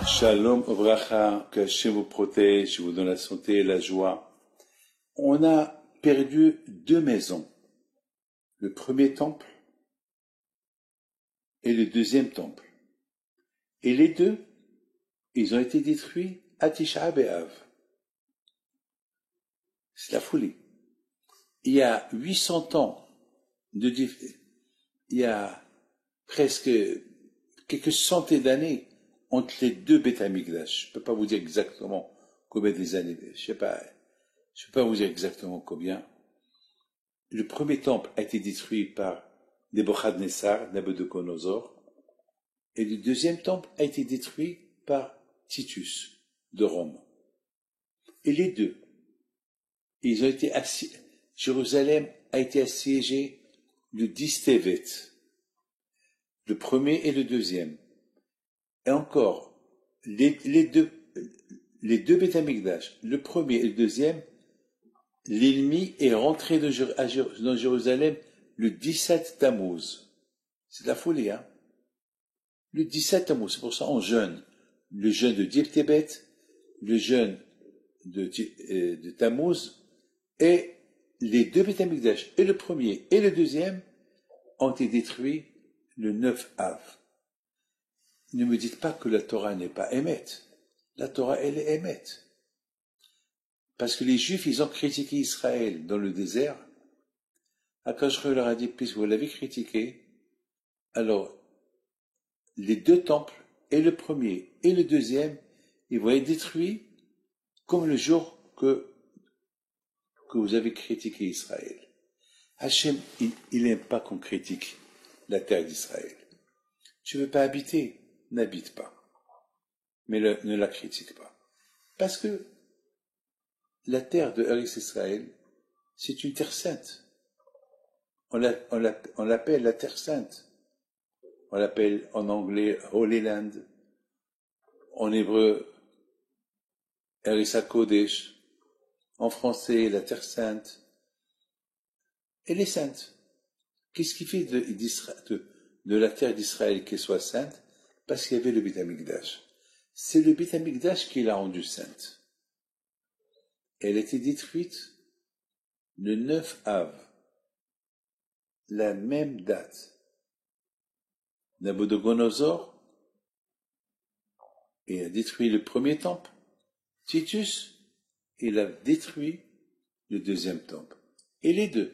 Shalom, Obracha, que Hachem vous protège, vous donne la santé et la joie. On a perdu deux maisons. Le premier temple et le deuxième temple. Et les deux, ils ont été détruits à Tisha B'Av. C'est la folie. Il y a 800 ans il y a presque quelques centaines d'années entre les deux Beth Amikdash. Je ne peux pas vous dire exactement combien des années. Je ne peux pas vous dire exactement combien. Le premier temple a été détruit par Nebuchadnezzar, Nabucodonosor, et le deuxième temple a été détruit par Titus de Rome. Et les deux, ils ont été Jérusalem a été assiégée le 10 Tevet, le premier et le deuxième. Et encore, les deux Beth Amikdash, le premier et le deuxième, l'ennemi est rentré dans Jérusalem le 17 Tammuz. C'est de la folie, hein? Le 17 Tammuz, c'est pour ça on jeûne. Le jeûne de Dib Tebet, le jeûne de Tammuz, et les deux Beth Amikdash, et le premier et le deuxième, ont été détruits le 9 Av. Ne me dites pas que la Torah n'est pas émette. La Torah, elle est émette. Parce que les Juifs, ils ont critiqué Israël dans le désert. Akash leur a dit, puisque vous l'avez critiqué, alors les deux temples, et le premier et le deuxième, ils vont être détruits comme le jour que vous avez critiqué Israël. Hachem, il n'aime pas qu'on critique la terre d'Israël. Tu ne veux pas habiter, n'habite pas. Mais ne la critique pas. Parce que la terre de Eretz Israël, c'est une terre sainte. On l'appelle la terre sainte. On l'appelle en anglais Holy Land, en hébreu Eretz HaKodesh, en français la terre sainte. Elle est sainte. Qu'est-ce qui fait de la terre d'Israël qu'elle soit sainte? Parce qu'il y avait le Beth Amikdash. C'est le Beth Amikdash qui l'a rendue sainte. Elle a été détruite le 9 Av, la même date. Nabucodonosor a détruit le premier temple. Titus, il a détruit le deuxième temple. Et les deux.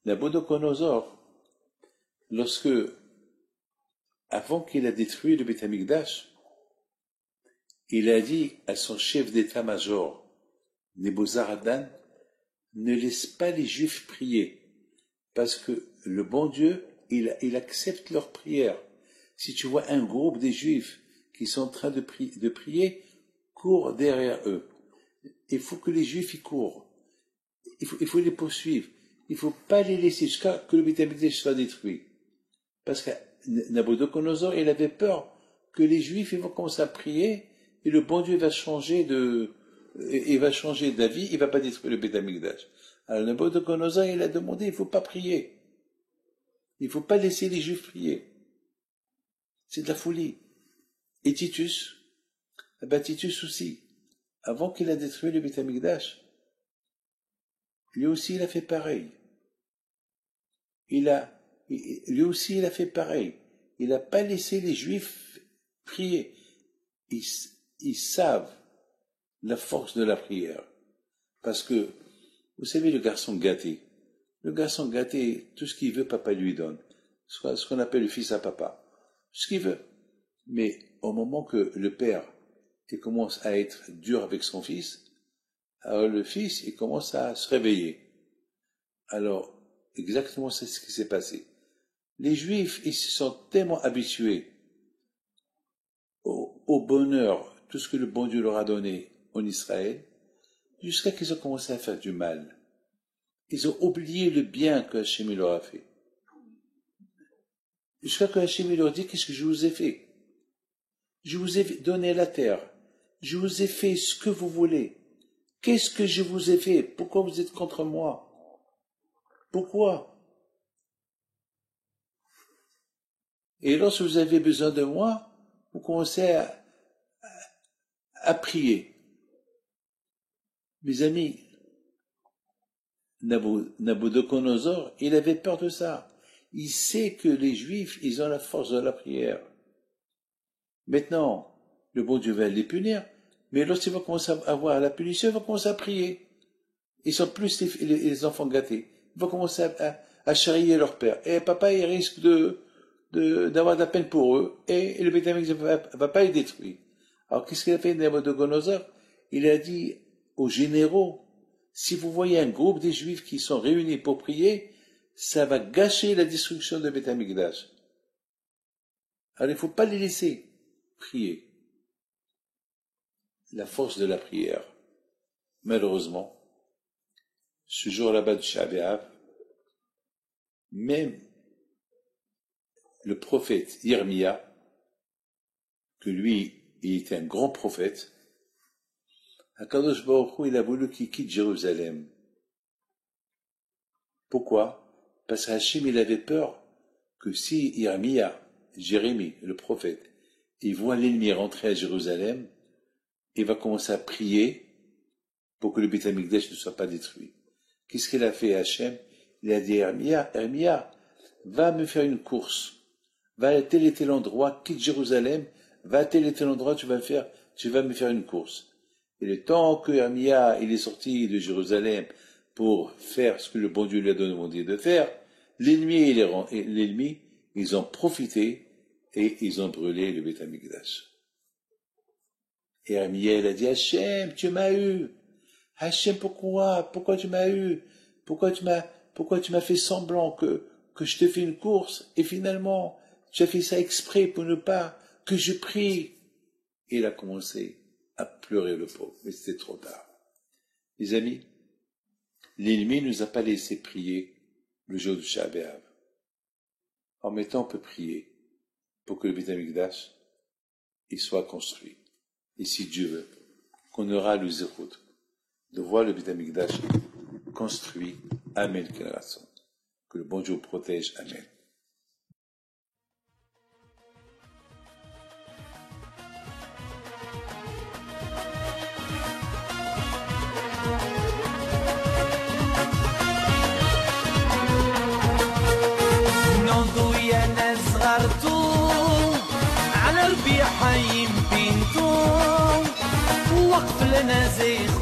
Nabucodonosor, avant qu'il a détruit le Beth Amikdash, il a dit à son chef d'état-major, Nebuzaradan, ne laisse pas les Juifs prier, parce que le bon Dieu, il accepte leurs prières. Si tu vois un groupe des Juifs qui sont en train de prier, cours derrière eux. Il faut que les Juifs y courent. Il faut les poursuivre. Il ne faut pas les laisser jusqu'à que le Beth Amikdash soit détruit. Parce que Nabucodonosor, il avait peur que les Juifs ils vont commencer à prier et le bon Dieu va changer d'avis, il ne va pas détruire le Beth Amikdash. Alors Nabucodonosor, il a demandé, il ne faut pas prier. Il ne faut pas laisser les Juifs prier. C'est de la folie. Et Titus, Titus aussi, avant qu'il a détruit le Beth Amikdash, lui aussi il a fait pareil. Lui aussi il a fait pareil. Il n'a pas laissé les Juifs prier. Ils savent la force de la prière. Parce que, vous savez, le garçon gâté, tout ce qu'il veut, papa lui donne. Ce qu'on appelle le fils à papa. Ce qu'il veut. Mais au moment que le père il commence à être dur avec son fils, alors le fils il commence à se réveiller. Alors, exactement c'est ce qui s'est passé. Les Juifs, ils se sont tellement habitués au bonheur, tout ce que le bon Dieu leur a donné en Israël, jusqu'à qu'ils ont commencé à faire du mal. Ils ont oublié le bien que Hachem leur a fait. Jusqu'à que Hachem leur dit, qu'est-ce que je vous ai fait? Je vous ai donné la terre. Je vous ai fait ce que vous voulez. Qu'est-ce que je vous ai fait? Pourquoi vous êtes contre moi? Pourquoi? Et lorsque vous avez besoin de moi, vous commencez à prier. Mes amis, Nabucodonosor, il avait peur de ça. Il sait que les Juifs, ils ont la force de la prière. Maintenant, le bon Dieu va les punir, mais lorsqu'il va commencer à avoir la punition, il va commencer à prier. Ils sont plus les enfants gâtés. Ils vont commencer à charrier leur père. Et papa, il risque d'avoir de la peine pour eux, et le Beth Amikdash ne va pas les détruire. Alors, qu'est-ce qu'il a fait, Nabucodonosor? Il a dit aux généraux, si vous voyez un groupe des Juifs qui sont réunis pour prier, ça va gâcher la destruction de Beth Amikdash. Alors, il ne faut pas les laisser prier. La force de la prière. Malheureusement, ce jour là-bas de Tisha B'Av, même le prophète Yermia, que lui, il était un grand prophète, Akadosh Baruch Hu, il a voulu qu'il quitte Jérusalem. Pourquoi? Parce qu'Hachem, il avait peur que si Yermia, Jérémie, le prophète, il voit l'ennemi rentrer à Jérusalem, il va commencer à prier pour que le Beth Amikdash ne soit pas détruit. Qu'est-ce qu'il a fait Hachem? Il a dit Yermia, va me faire une course. Va à tel et tel endroit, quitte Jérusalem, va à tel et tel endroit, tu vas me faire une course. Et le temps que Yermia, il est sorti de Jérusalem pour faire ce que le bon Dieu lui a demandé de faire, l'ennemi, ils ont profité et ils ont brûlé le Beth Amikdash. Et Yermia, il a dit, Hachem, tu m'as eu. Hachem, pourquoi tu m'as eu? Pourquoi tu m'as fait semblant que je te fais une course et finalement, tu as fait ça exprès pour ne pas que je prie. Et il a commencé à pleurer le pauvre, mais c'était trop tard. Les amis, l'ennemi ne nous a pas laissé prier le jour du Tisha B'Av. En mettant, on peut prier pour que le Beth Amikdash il soit construit. Et si Dieu veut, qu'on aura le zérout de voir le Beth Amikdash construit. Amen. Que le bon Dieu protège. Amen. على ربيع حيم بنتو وقف لنا زي